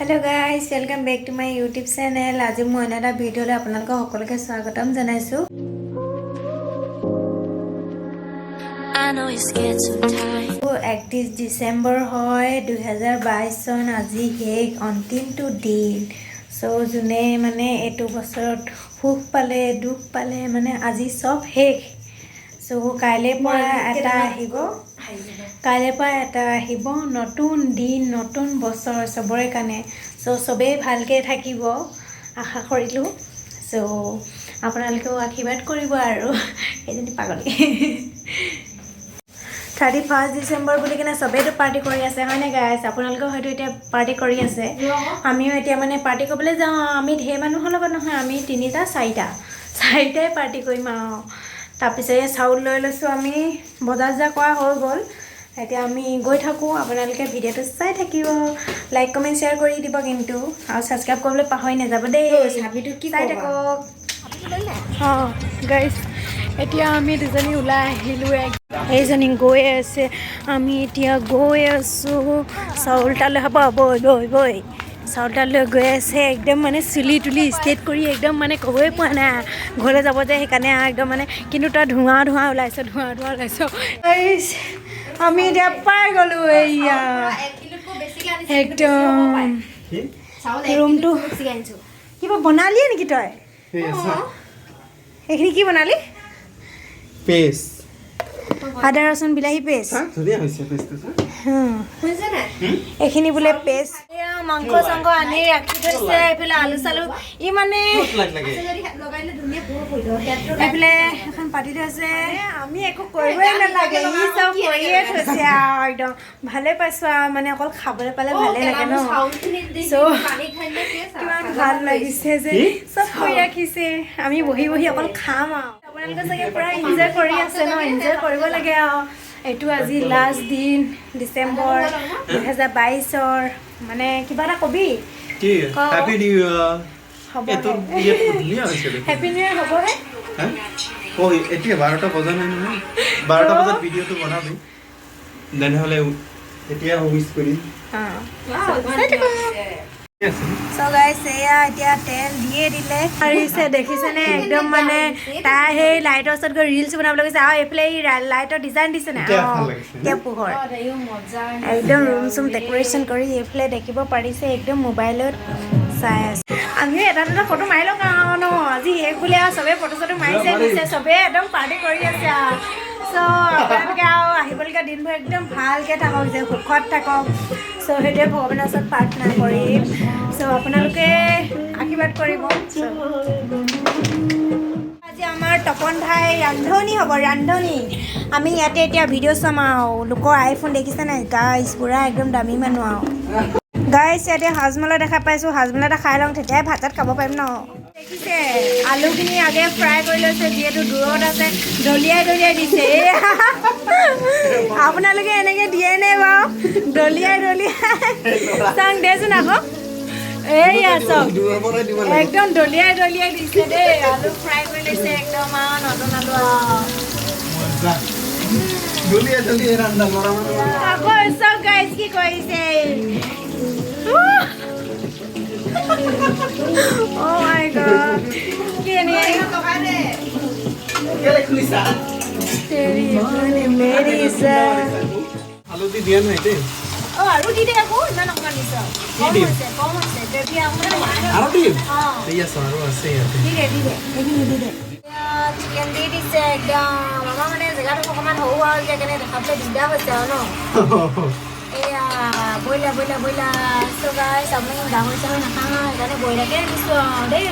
Hello guys welcome back to my YouTube channel. आज मैं एना video आपलोक सकलोके स्वागतम जनाइছো। 31 डिसेम्बर है 2022 सन। আজি हेक अंतिमটো दिन। सो जोने माने एटु बছৰত সুখ पाले दुख पाले माने আজি सब हेक। सो काइले পৰা এটা আহিব নতুন দিন নতুন বছৰ সবৰে কানে। सो सबे ভালকে থাকিব আশা কৰিলো। सो আপোনালোকেও আশীৰ্বাদ কৰিব আৰু এজনী পাগলী 31 ডিসেম্বৰ বুলি কিনে সবেটো পাৰ্টি কৰি আছে হয়নে গাইস। আপোনালোকেও হয়তো এতিয়া পাৰ্টি কৰি আছে। আমিও এতিয়া মানে পাৰ্টি কৰিবলৈ যাওঁ। আমি ধেৰ মানুহৰ লগত নহয়, আমি 3টা 4টাই পাৰ্টি কৰিম আৰু তাৰপিছত চাউল লৈ লৈছো। আমি বজাৰ যা কৰা হৈ গ'ল। এতিয়া আমি গৈ থাকো। আপোনালোকে ভিডিওটো চাই থাকিব, লাইক কমেন্ট শেয়াৰ কৰি দিব কিন্তু, আৰু সাবস্ক্ৰাইব কৰিবলৈ পাহৰি নাযাব দেই। চাবিটো কি চাই থাকক। গাইস এতিয়া আমি দুজনী ওলাই আহিলো। এইজনী গৈ আছে, আমি এতিয়া গৈ আছো। চাউলটা লৈ হ'ব বই চাউলটা লৈ গৈ আছে। একদম মানে চুলি তুলি ষ্টেট কৰি একদম মানে ক'বই পোৱা নাই ঘৰলৈ যাব যে, সেইকাৰণে একদম মানে কিন্তু তাৰ ধোঁৱা ওলাইছে গাইস। আমি এতিয়া পাই গলো এইয়া একদম ৰুমটো। কিবা বনালিয়ে নেকি তই? এইখিনি কি বনালি? পেষ্ট আদা ৰচুন বিলাহী পেষ্ট। ধুনীয়া হৈছে পেষ্টটো। এইখিনি বোলে পেষ্ট। মাংস চাংস আনি ৰাখি থৈছে। এইফালে আলু চালু ই মানে এইফালে এখন পাতি থৈছে। আমি একো কৰিবই নালাগে, ই চব কৰিয়ে থৈছে আৰু একদম ভালে পাইছো আৰু মানে অকল খাবলৈ পালে ভালে লাগে ন। কিমান ভাল লাগিছে যে চব কৰি ৰাখিছে। আমি বহি বহি অকল খাম আৰু আপোনালোকে চাগে পুৰা এনজয় কৰি আছে ন। এনজয় কৰিব লাগে আৰু এইটো আজি লাষ্ট দিন ডিসেম্বৰ 2022ৰ। মানে কিবা এটা কবি কি হ্যাপি নিউ ইয়াৰ। হ'ব এটো ইয়ে ধুনীয়া হৈছে দেখোন। হ্যাপি নিউ ইয়াৰ হ'বহে। হ্যাঁ ও এতিয়া 12টা বজা নাই নহয়। 12টা বজাত ভিডিওটো বনাবি, তেনেহলে এতিয়া উইশ কৰিম। So guys, এয়া এতিয়া তেল দিয়ে দিলে আৰিছে দেখিছেনে। একদম মানে তাই সেই লাইটৰ ওচৰত গৈ ৰিলছ বনাবলৈ গৈছে। আৰু এইফালে লাইটৰ ডিজাইন দিছে না। এতিয়া পোহৰ একদম ৰুম চুম ডেকৰেশ্যন কৰি এইফালে দেখিব পাৰিছে। একদম মোবাইলত চাই আছে। আমি এটা ফটো মাৰি লওঁ আৰু ন। আজি শেষ বুলি আৰু চবেই ফটো চটো মাৰিছে দিছে। চবেই একদম পাৰ্টি কৰি আছে আৰু। চ' আপোনালোকে আৰু আহিবলগীয়া দিনবোৰ একদম ভালকৈ থাকক, যে সুখত থাকক। চ' সেইটোৱে ভগৱানৰ ওচৰত প্ৰাৰ্থনা কৰিম। চ' আপোনালোকে আশীৰ্বাদ কৰিব। আজি আমাৰ তপন ভাই ৰান্ধনি হ'ব, ৰান্ধনি। আমি ইয়াতে এতিয়া ভিডিঅ' চাম আৰু লোকৰ আইফোন দেখিছে নাই গাইছ, পুৰা একদম দামী মানুহ আৰু গাইছ। ইয়াতে হাজমলা দেখা পাইছোঁ। হাজমলা এটা খাই লওঁ, তেতিয়াই ভাত চাত খাব পাৰিম ন। দেখিছে আলুখিনি আগে ফ্ৰাই কৰি লৈছে, যিহেতু দূৰত আছে দলিয়াই দিছে। আপোনালোকে এনেকৈ দিয়ে নে বাৰু? দলিয়াই চাং দেচোন আকৌ। এইয়া চব একদম দলিয়াই দিছে দেই। আলু ফ্ৰাই কৰি লৈছে একদম আৰু নতুন আলু আকৌ চব গাইছ কি কৰিছে। Oh my god. Kini Teri mane meri sa. আলু দি দিয়া নাই দে। Oh, aru di de aku na nakanisa. Kom ase. Baby aku na. আৰু দি দিয়া সাৰো আছে ইয়াতে। Di de. Ini di de. Ya, chicken di dise ekdom. Mama mane jagatu অকমান হও আৰু যে কেনে দেখাবলৈ দিগদাৰ হৈছে আৰু ন। এয়া বইলা। So guys, আমি গাহৰি নাখাওঁ, সেইকাৰণে বইলাকে দিছোঁ আৰু দেই।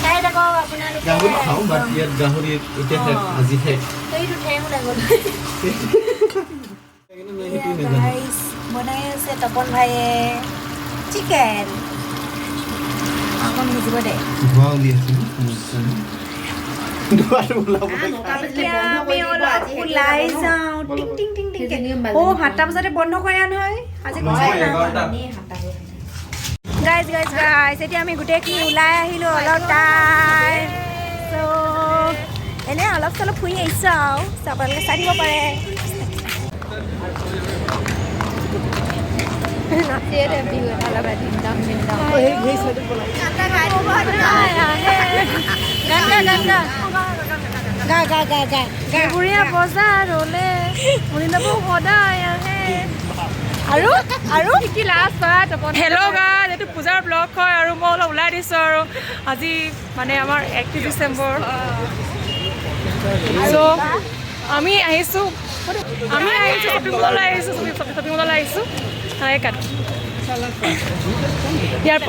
চাই থাকক আপোনালোকে। গাহৰি খাওঁ, বাট ইয়াত গাহৰি এতিয়া আজি হে সেইটো ঠেং ওলাই গ'ল। গাইছ বনাই আছে তপন ভাইয়ে চিকেন। অকণ ভিজিব দে। ধোৱা উলিয়াইছে আমি অলপ ওলাই যাওঁ। টিং অ' 7টা বজাতে বন্ধ কৰে নহয় আজি। গাইজ এতিয়া আমি গোটেইখিনি ওলাই আহিলোঁ অলপ টাইম। চ' এনে অলপ চলপ ফুৰি আহিছোঁ আৰু আপোনালোকে চাই দিব পাৰে। नाचिए रे भी वाला बैठी दम मिलता ओए ये सब बोला गाता गाय गाता गा गा गा गा गा बुढ़िया बजार होले मुनिनबो সদায় আহে আৰু কি লাষ্ট বাত হেল্ল' গাইজ এইটো পূজাৰ ব্লগ হয় আৰু মই অলপ ওলাই দিছোঁ আৰু আজি মানে আমাৰ 31 ডিচেম্বৰ চ' আমি আহিছোঁ শ্বপিং মললৈ আহিছোঁ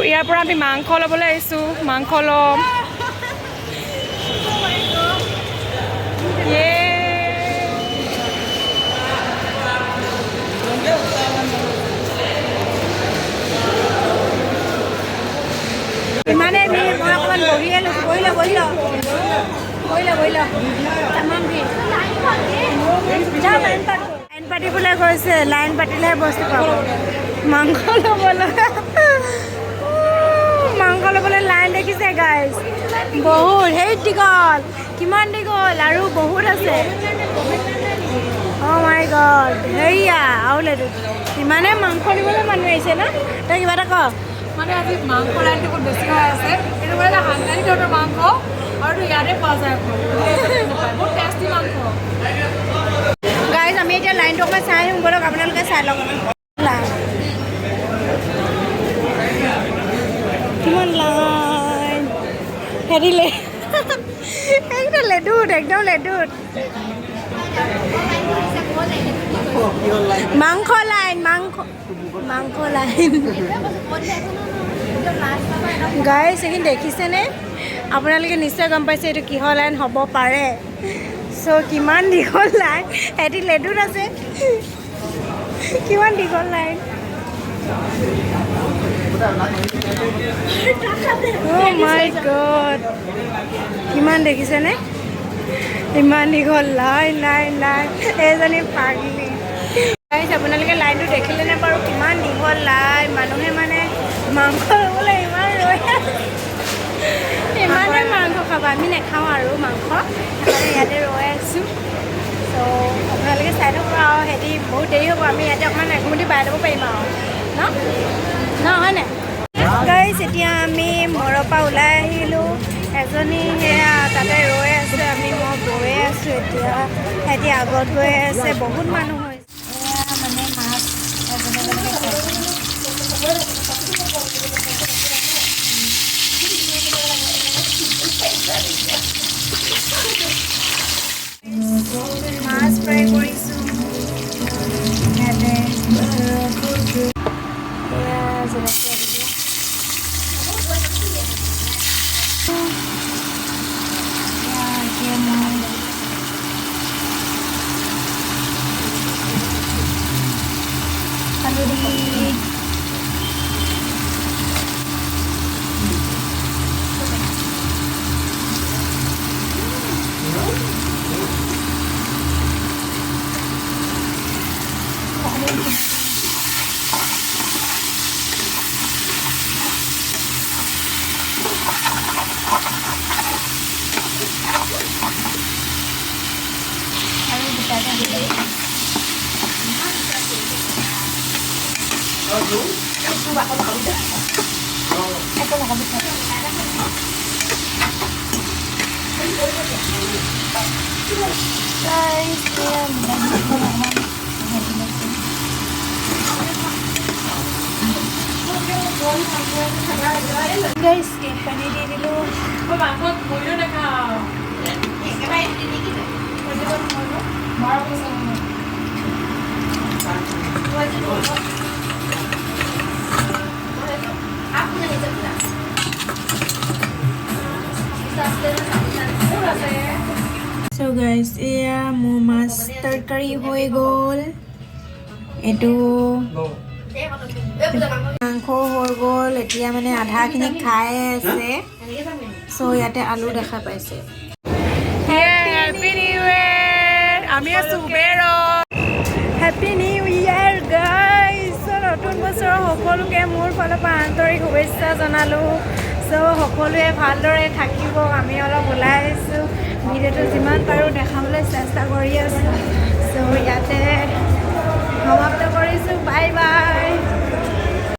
ইয়াৰ পৰা আমি মাংস ল'বলৈ আহিছোঁ মাংস ল'ম ইমানে ভিৰ মই অকণমান বহিয়ে লৈছোঁ বহি ল তামাম ভিৰ লাইন পাতিবলৈ গৈছে লাইন পাতিলেহে বস্তু পাব মাংস ল'বলৈ লাইন দেখিছে গাইজ বহুত সেই দীঘল কিমান দীঘল আৰু বহুত আছে অ' মাই গড হেৰিয়া আৰু লেডু ইমানে মাংস নিবলৈ মানুহ আহিছে ন তই কিবা এটা ক মানে আজি মাংস লাইনটো বহুত বেছি হৈ আছে এইটো মানে হাংগাৰী ধৰণৰ মাংস আৰু ইয়াতে পোৱা যায় বহুত টেষ্টি মাংস গাইজ আমি এতিয়া লাইনটো অকণমান চাই আহিম বলক আপোনালোকে চাই লওক কিমান লাইন হেৰিলে একদম লেডুত মাংস লাইন গাইজ এইখিনি দেখিছেনে আপোনালোকে নিশ্চয় গম পাইছে এইটো কিহৰ লাইন হ'ব পাৰে চ' কিমান দীঘল লাইন সিহঁতি লেডুত আছে কিমান দীঘল লাইন অ' মাই গড কিমান দেখিছেনে ইমান দীঘল লাইন এজনী পাগলি গাইজ আপোনালোকে লাইনটো দেখিলেনে বাৰু কিমান দীঘল লাইন মানুহে মানে মাংস ল'বলৈ ইমান ৰৈ ইমানে মাংস খাব আমি নাখাওঁ আৰু মাংস মানে ইয়াতে ৰৈ আছোঁ ত' আপোনালোকে চাই থাকক আৰু সিহঁতি বহুত দেৰি হ'ব আমি ইয়াতে অকণমান এঘুমুটি বাই ল'ব পাৰিম আৰু ন হয় নাই গাইজ এতিয়া আমি মৰৰ পৰা ওলাই আহিলোঁ এজনী সেয়া তাতে ৰৈ আছে মই গৈ আছোঁ এতিয়া সিহঁতি আগত গৈ আছে বহুত মানুহ হৈছে এয়া মানে মাছ মাছ ফ্ৰাই কৰিছোঁ ইয়াতে guys, pani di dulu. মাংসত মৰিও নাখাওঁ So guys, এয়া মোৰ মাছ তৰকাৰী হৈ গ'ল এইটো মাংস হৈ গ'ল এতিয়া মানে আধাখিনি খাই আছে চ' ইয়াতে আলু দেখা পাইছে হেপী নিউ ইয়েৰ আমি আছোঁ উবেৰত হেপী নিউ ইয়েৰ গাইজ নতুন বছৰৰ সকলোকে মোৰ ফালৰ পৰা আন্তৰিক শুভেচ্ছা জনালোঁ চ' সকলোৱে ভালদৰে থাকিব আমি অলপ ওলাই আহিছোঁ ভিডিঅ'টো যিমান পাৰোঁ দেখাবলৈ চেষ্টা কৰি আছোঁ চ' ইয়াতে সমাপ্ত কৰিছোঁ বাই বাই